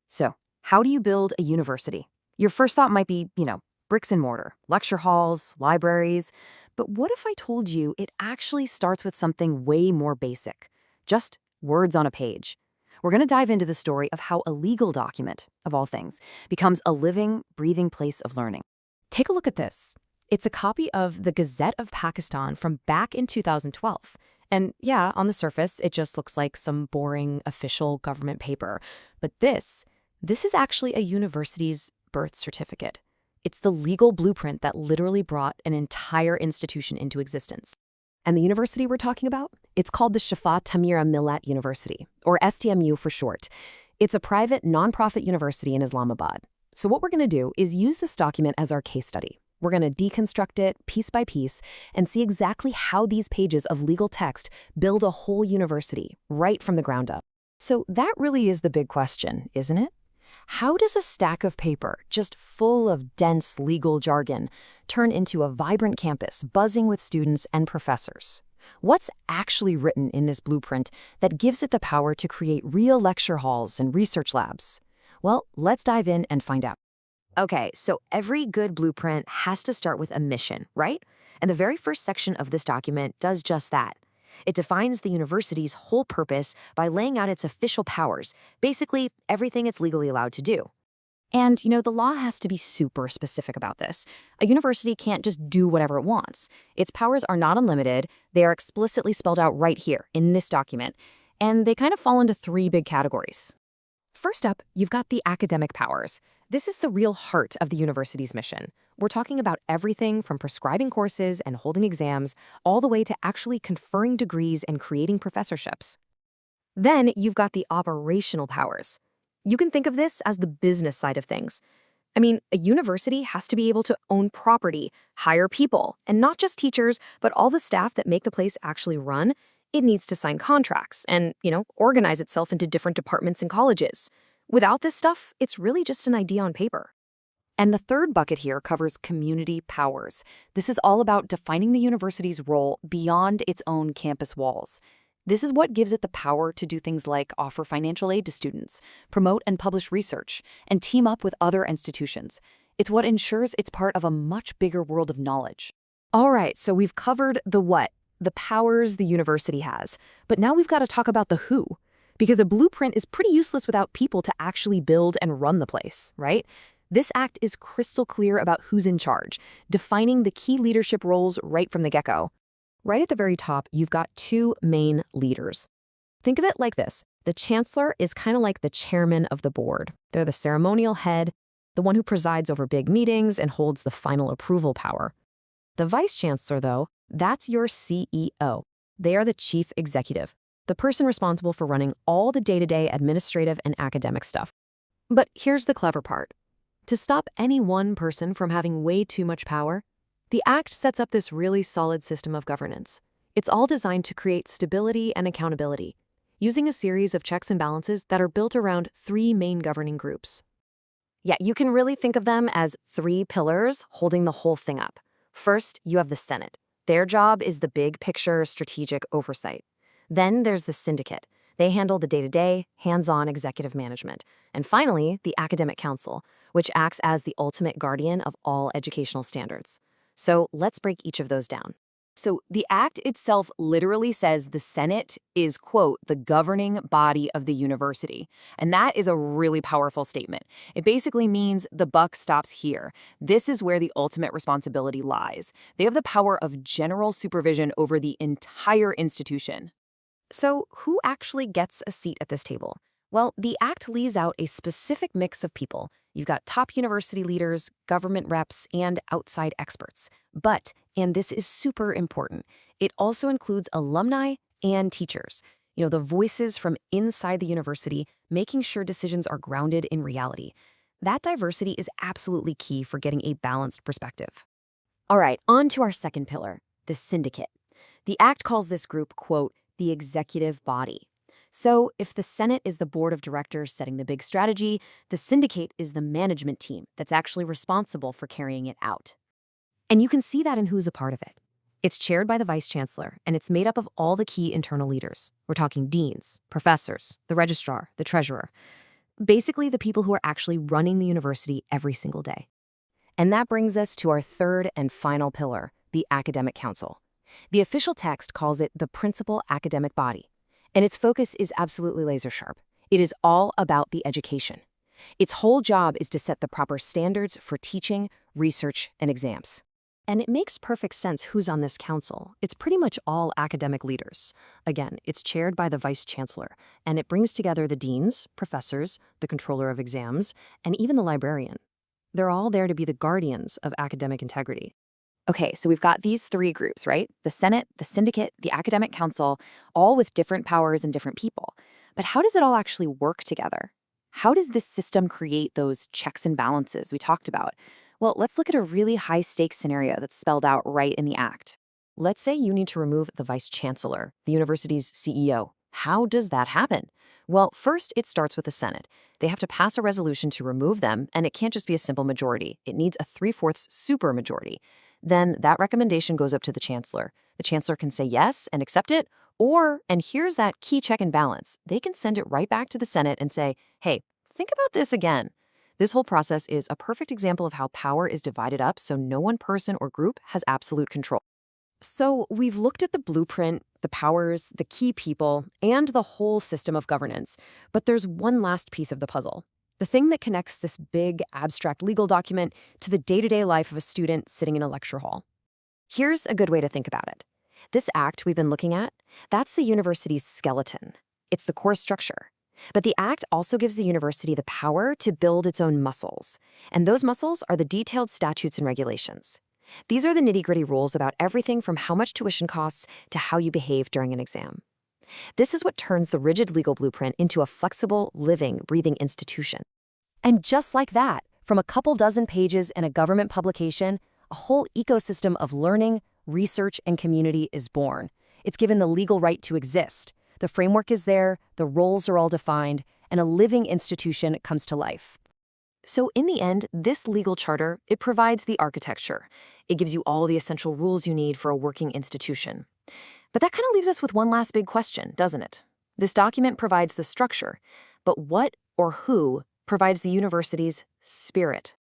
So, how do you build a university? Your first thought might be, bricks and mortar, lecture halls, libraries. But what if I told you it actually starts with something way more basic? Just words on a page. We're going to dive into the story of how a legal document, of all things, becomes a living, breathing place of learning. Take a look at this. It's a copy of the Gazette of Pakistan from back in 2012. And yeah, on the surface, it just looks like some boring official government paper. But this is actually a university's birth certificate. It's the legal blueprint that literally brought an entire institution into existence. And the university we're talking about? It's called the Shifa Tameer-e-Millat University, or STMU for short. It's a private, nonprofit university in Islamabad. So what we're going to do is use this document as our case study. We're going to deconstruct it piece by piece and see exactly how these pages of legal text build a whole university right from the ground up. So that really is the big question, isn't it? How does a stack of paper, just full of dense legal jargon, turn into a vibrant campus buzzing with students and professors? What's actually written in this blueprint that gives it the power to create real lecture halls and research labs? Well, let's dive in and find out. Okay, so every good blueprint has to start with a mission, right? And the very first section of this document does just that. It defines the university's whole purpose by laying out its official powers, basically everything it's legally allowed to do. And, the law has to be super specific about this. A university can't just do whatever it wants. Its powers are not unlimited. They are explicitly spelled out right here in this document. And they kind of fall into three big categories. First up, you've got the academic powers. This is the real heart of the university's mission. We're talking about everything from prescribing courses and holding exams, all the way to actually conferring degrees and creating professorships. Then you've got the operational powers. You can think of this as the business side of things. I mean, a university has to be able to own property, hire people, and not just teachers, but all the staff that make the place actually run. It needs to sign contracts and, organize itself into different departments and colleges. Without this stuff, it's really just an idea on paper. And the third bucket here covers community powers. This is all about defining the university's role beyond its own campus walls. This is what gives it the power to do things like offer financial aid to students, promote and publish research, and team up with other institutions. It's what ensures it's part of a much bigger world of knowledge. All right, so we've covered the what, the powers the university has. But now we've got to talk about the who. Because a blueprint is pretty useless without people to actually build and run the place, right? This act is crystal clear about who's in charge, defining the key leadership roles right from the get-go. Right at the very top, you've got two main leaders. Think of it like this. The chancellor is kind of like the chairman of the board. They're the ceremonial head, the one who presides over big meetings and holds the final approval power. The vice-chancellor, though, that's your CEO. They are the chief executive, the person responsible for running all the day-to-day administrative and academic stuff. But here's the clever part. To stop any one person from having way too much power, the Act sets up this really solid system of governance. It's all designed to create stability and accountability, using a series of checks and balances that are built around three main governing groups. Yeah, you can really think of them as three pillars holding the whole thing up. First, you have the Senate. Their job is the big picture strategic oversight. Then there's the Syndicate. They handle the day-to-day, hands-on executive management. And finally, the Academic Council, which acts as the ultimate guardian of all educational standards. So let's break each of those down. So the Act itself literally says the Senate is, quote, the governing body of the university. And that is a really powerful statement. It basically means the buck stops here. This is where the ultimate responsibility lies. They have the power of general supervision over the entire institution. So who actually gets a seat at this table? Well, the Act lays out a specific mix of people. You've got top university leaders, government reps, and outside experts. But, and this is super important, it also includes alumni and teachers. The voices from inside the university, making sure decisions are grounded in reality. That diversity is absolutely key for getting a balanced perspective. All right, on to our second pillar, the Syndicate. The Act calls this group, quote, the executive body. So if the Senate is the board of directors setting the big strategy, the Syndicate is the management team that's actually responsible for carrying it out. And you can see that in who's a part of it. It's chaired by the vice-chancellor, and it's made up of all the key internal leaders. We're talking deans, professors, the registrar, the treasurer. Basically, the people who are actually running the university every single day. And that brings us to our third and final pillar, the academic council. The official text calls it the principal academic body, and its focus is absolutely laser sharp. It is all about the education. Its whole job is to set the proper standards for teaching, research, and exams. And it makes perfect sense who's on this council. It's pretty much all academic leaders. Again, it's chaired by the Vice-Chancellor, and it brings together the deans, professors, the controller of exams, and even the librarian. They're all there to be the guardians of academic integrity. Okay, so we've got these three groups, right? The Senate, the Syndicate, the Academic Council, all with different powers and different people. But how does it all actually work together? How does this system create those checks and balances we talked about? Well, let's look at a really high-stakes scenario that's spelled out right in the Act. Let's say you need to remove the Vice-Chancellor, the university's CEO. How does that happen? Well, first, it starts with the Senate. They have to pass a resolution to remove them, and it can't just be a simple majority. It needs a 3/4 supermajority. Then that recommendation goes up to the Chancellor. The Chancellor can say yes and accept it, or, and here's that key check and balance, they can send it right back to the Senate and say, hey, think about this again. This whole process is a perfect example of how power is divided up so no one person or group has absolute control. So we've looked at the blueprint, the powers, the key people, and the whole system of governance. But there's one last piece of the puzzle. The thing that connects this big, abstract legal document to the day-to-day life of a student sitting in a lecture hall. Here's a good way to think about it. This act we've been looking at, that's the university's skeleton. It's the core structure. But the act also gives the university the power to build its own muscles. And those muscles are the detailed statutes and regulations. These are the nitty-gritty rules about everything from how much tuition costs to how you behave during an exam. This is what turns the rigid legal blueprint into a flexible, living, breathing institution. And just like that, from a couple dozen pages in a government publication, a whole ecosystem of learning, research, and community is born. It's given the legal right to exist. The framework is there, the roles are all defined, and a living institution comes to life. So in the end, this legal charter, it provides the architecture. It gives you all the essential rules you need for a working institution. But that kind of leaves us with one last big question, doesn't it? This document provides the structure, but what or who provides the university's spirit?